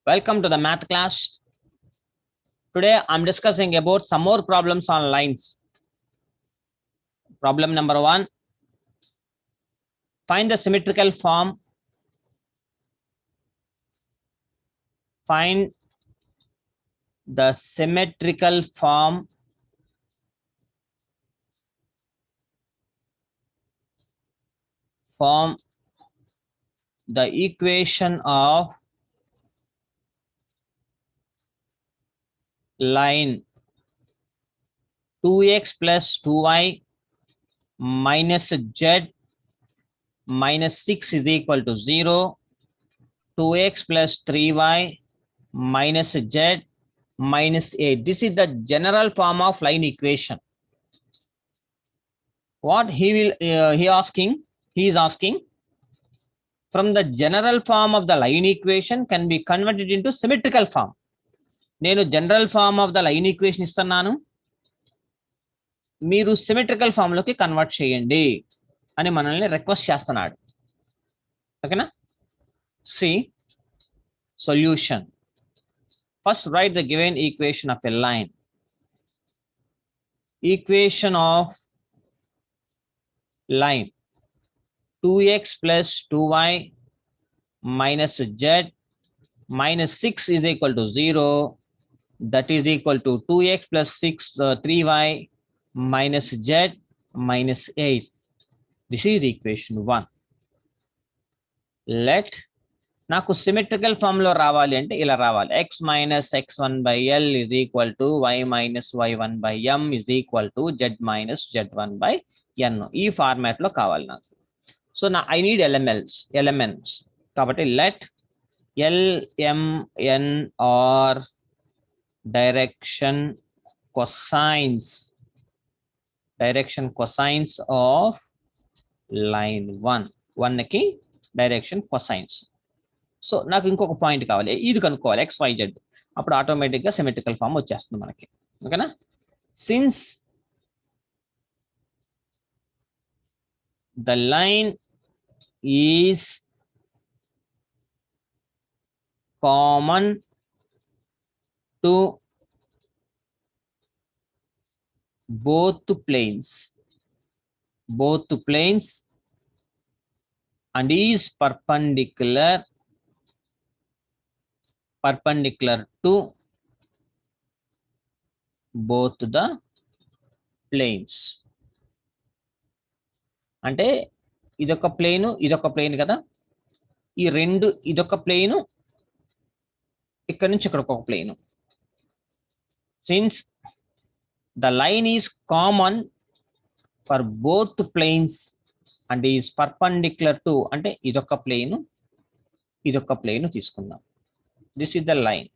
Welcome to the math class. Today I'm discussing about some more problems on lines. Problem number 1. Find the symmetrical form. Find the symmetrical form the equation of line 2x plus 2y minus z minus 6 is equal to 0, 2x plus 3y minus z minus 8. This is the general form of line equation. What he is asking from the general form of the line equation can be converted into symmetrical form. నేను general form of the line equation ఇస్తున్నాను, మీరు symmetrical form లోకి convert చేయండి అని మనల్ని request చేస్తున్నాడు. ఓకేనా? C solution. First write the given equation of a line. Equation of line 2x plus 2y minus z minus 6 is equal to 0. That is equal to 2x plus 3y minus z minus 8. This is equation 1. Let నాకు symmetrical form లో రావాలి అంటే ఇలా రావాలి. x minus x1 by l is equal to y minus y1 by m is equal to z minus z1 by n. ఈ format లో కావాలి నాకు. సో నా ఐ నీడ్ ఎలిమెంట్స్ కాబట్టి let LMN are direction cosines of line 1 కి direction cosines. So నాకు ఇంకొక point కావాలి, ఇది కనుక్కోవాలి XYZ. అప్పుడు ఆటోమేటిక్గా సిమెట్రికల్ ఫామ్ వచ్చేస్తుంది మనకి. ఓకేనా? Since the line is common to both planes and is perpendicular to both the planes. అంటే ఇదొక ప్లేన్ కదా, ఈ రెండు ఇదొక ప్లేను, ఇక్కడ నుంచి ఇక్కడ ఒక plane. Since the line is common for both planes and is perpendicular to, అంటే ఇదొక ప్లేను తీసుకుందాం. This is the line.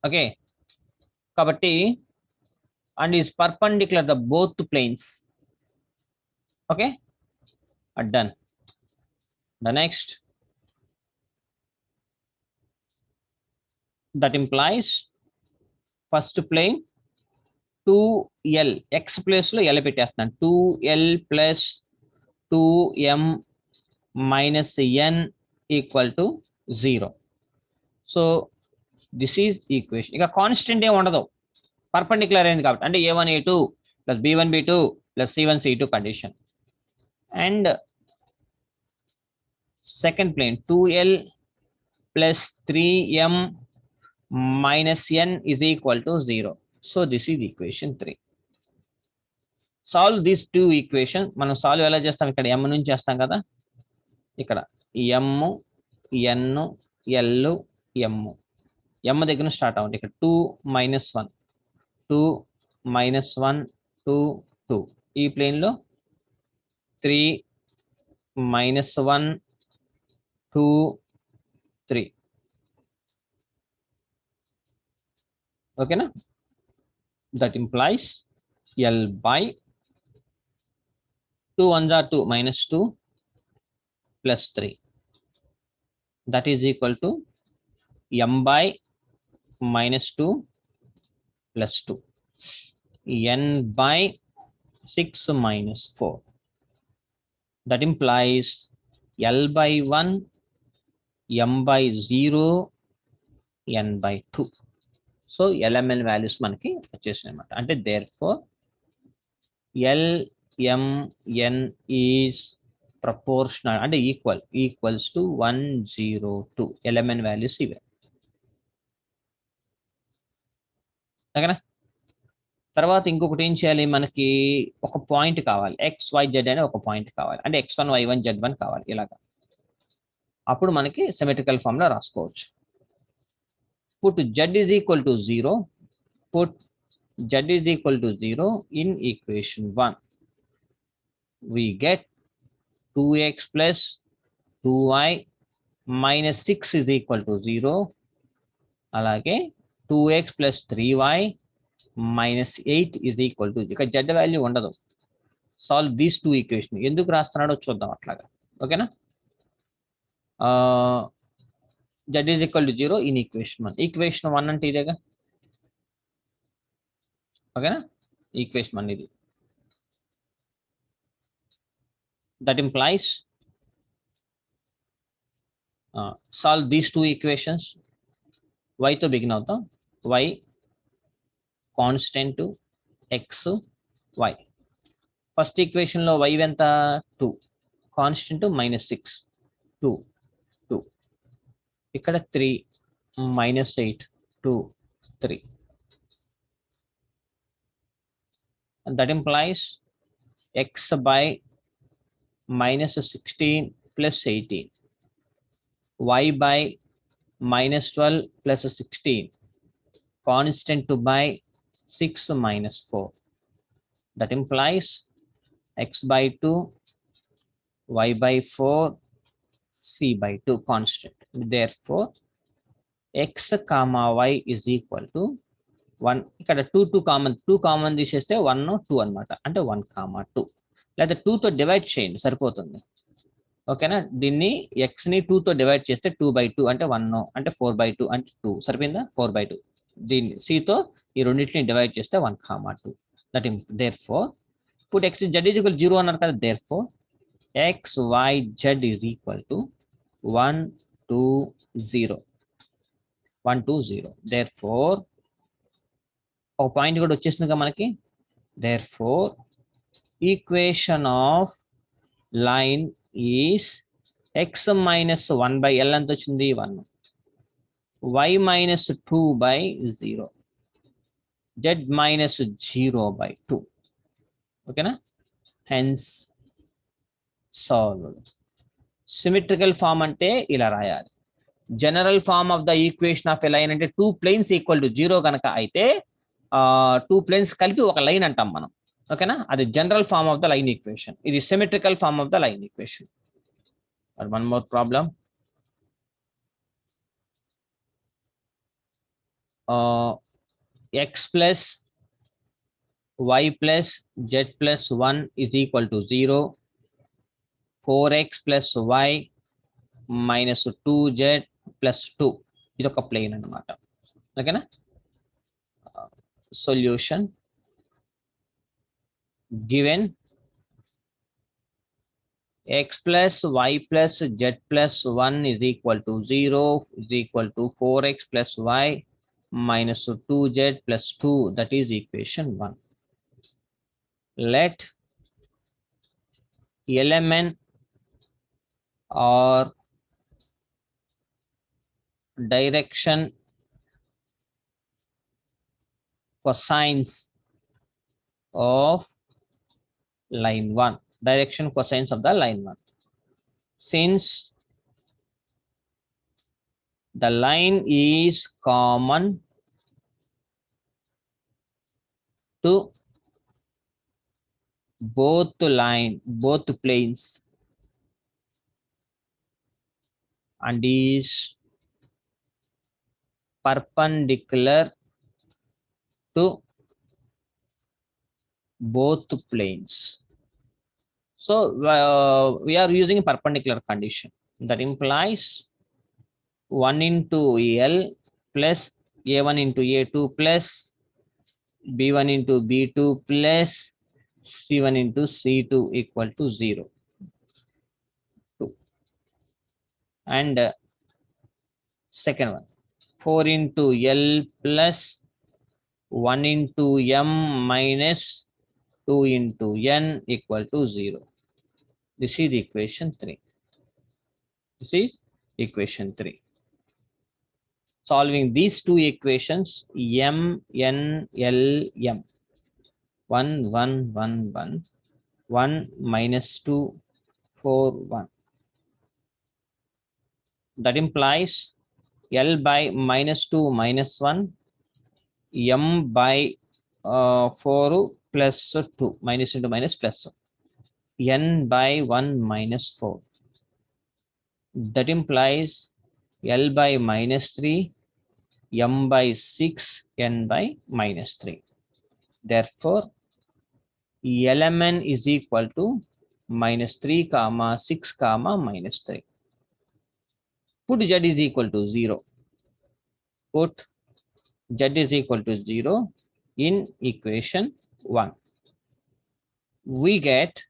Okay, కాబట్టి and is perpendicular the both planes. Okay, done. The next, that implies first plane 2L, x place లో L పెట్టేస్తున్నాను. 2L plus 2M minus N equal to 0. So this is equation. ఇక constant ఏమి ఉండదు, perpendicular అయింది కాబట్టి. అంటే A1 A2 plus B1 B2 plus C1 C2 condition. And second plane 2L plus 3M minus N is equal to 0. So this is equation 3. Solve these two equations. మనం solve ఎలా చేస్తాం? ఇక్కడ M నుంచి చేస్తాం కదా, ఇక్కడ M N L M దగ్గర నుంచి స్టార్ట్ అవ్వండి. ఇక్కడ 2 minus 1 2 minus 1 2 2. ఈ ప్లేన్ లో 3 minus 1 2 3. ఓకేనా? That implies L by 2 1s are 2 minus 2 plus 3. That is equal to M by minus 2 plus 2. N by 6 minus 4. That implies L by 1 m by 0 n by 2. So LMN values మనకి వచ్చేసాయి అనమాట. అంటే therefore LMN is proportional అంటే equals to 102. LMN values ఇవే. ఓకేనా? తర్వాత ఇంకొకటి ఏం చేయాలి, మనకి ఒక పాయింట్ కావాలి, XYZ అనే ఒక పాయింట్ కావాలి, అంటే X1 Y1 Z1 కావాలి ఇలాగా. అప్పుడు మనకి సిమెట్రికల్ ఫామ్ లో రాసుకోవచ్చు. put Z is equal to 0, put Z is equal to 0 in equation 1. We get 2x plus 2y minus 6 is equal to 0. అలాగే 2x plus 3y minus 8 is equal to 0. ఇక Z value ఉండదు. Solve these two equation. ఎందుకు రాస్తున్నాడో చూద్దాం అట్లాగా. ఓకేనా? Z is equal to 0 in equation 1. Equation 1 అంటే ఇదేగా. ఓకేనా? ఈక్వేషన్ 1 ఇది. That implies solve these two equations. Y తో బిగిన్ అవుతాం. Y constant x y. First equation లో y ఎంత 2, కాన్స్టెంట్ -6 2 2. ఇక్కడ 3 -8 2 3. And that implies x by -16 plus 18, y by -12 plus 16, constant by 6 minus 4. That implies x by 2, y by 4, c by 2 constant. Therefore, x comma y is equal to 1. ఇక్కడ 2 common తీసేస్తే 1 2 అనమాట, అంటే 1 comma 2. లేదా 2 తో divide చేయండి సరిపోతుంది. ఓకేనా? దీన్ని x ని 2 తో డివైడ్ చేస్తే 2/2 అంటే 1, అంటే 4/2 అంటే 2 సరిపోయిందా? 4/2. దీన్ని c తో ఈ రెండింటిని డివైడ్ చేస్తే 1 comma 2. That therefore put x z is equal to 0 అన్నారు కదా. therefore x y z is equal to 1 2 0 1 2 0. therefore ఒక పాయింట్ కూడా వచ్చేసిందిగా మనకి. therefore equation of line is x minus 1 by L ఎంత వచ్చింది 1, y minus 2 by 0, z minus 0 by 2. ఓకేనా? Hence solved. Symmetrical form అంటే ఇలా రాయాలి. General form of the equation of a line అంటే 2 ప్లేన్స్ ఈక్వల్ టు 0 కనుక అయితే 2 ప్లేన్స్ కలిపి ఒక లైన్ అంటాం మనం. ఓకేనా? అది general form of the line equation. ఇది symmetrical form of the line equation. One more problem. x plus y plus z plus 1 is equal to 0. 4x plus y minus 2z plus 2. ఇది ఒక plane అన్నమాట. ఓకేనా? Solution given x plus y plus z plus 1 is equal to 0 is equal to 4x plus y minus 2z plus 2. That is equation 1. Let LMN or direction cosines of line 1. Direction cosines of the line 1. Since the line is common to both planes and is perpendicular to both planes. So we are using a perpendicular condition. That implies 1 into L plus A1 into A2 plus B1 into B2 plus C1 into C2 equal to 0. 2. And Second one, 4 into L plus 1 into M minus 2 into N equal to 0. This is equation 3. This is equation 3. Solving these two equations, M, N, L, M. 1, 1, 1, 1. 1 minus 2, 4, 1. That implies L by minus 2 minus 1, M by 4 plus 2, minus into minus plus, N by 1 minus 4. That implies L by minus 3, M by 6, N by minus 3. Therefore, LMN is equal to minus 3 comma 6 comma minus 3. Put Z is equal to 0. Put Z is equal to 0 in equation 1. We get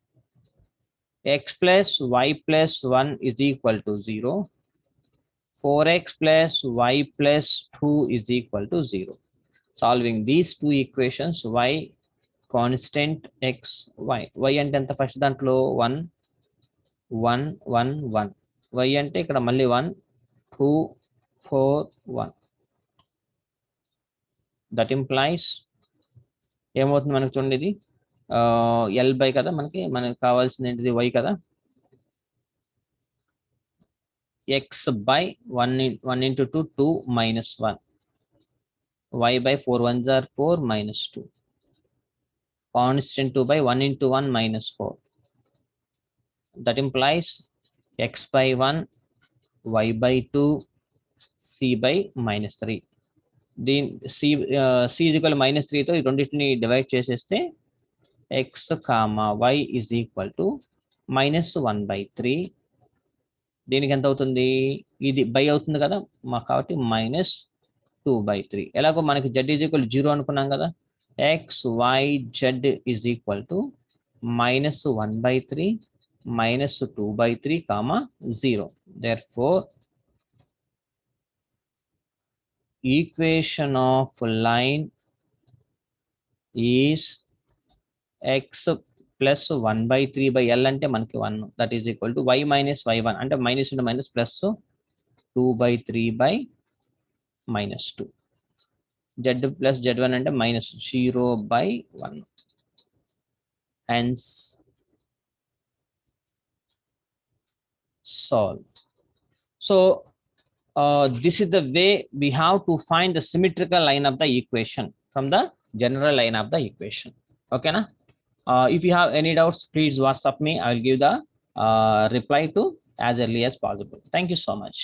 x plus y plus 1 is equal to 0. 4x plus y plus 2 is equal to 0. Solving these two equations, y constant x, y. Y అంటే ఎంత first దాంట్లో 1, 1, 1, 1. y అంటే ఇక్కడ మళ్ళీ 1, 2, 4, 1. That implies ఏమవుతుంది మనకు చూడండి, ఇది ఎల్ బై కదా, మనకి కావాల్సింది ఏంటిది y కదా, x by 1 into 2, 2 minus 1. y by 4 ones are 4 minus 2. Constant 2 by 1 into 1 minus 4. That implies x by 1, y by 2, c by minus 3. c is equal to minus 3 తో ఈ రెండింటిని డివైడ్ చేసేస్తే x comma y is equal to minus 1 by 3. దీనికి ఎంత అవుతుంది, ఇది by అవుతుంది కదా మాకు, కాబట్టి మైనస్ 2 by 3. ఎలాగో మనకి z is equal to 0 అనుకున్నాం కదా, x y z is equal to minus 1 by 3 minus 2 by 3 comma 0. Therefore, equation of line is x plus 1 by 3 by L అంటే మనకి 1, that is equal to y minus y1 అంటే minus into minus plus 2 by 3 by minus 2. Z plus Z1 అంటే minus 0 by 1. Hence, solve. So, this is the way we have to find the symmetrical line of the equation from the general line of the equation. Okay, na? If you have any doubts, please WhatsApp me. I will give the reply to as early as possible. Thank you so much.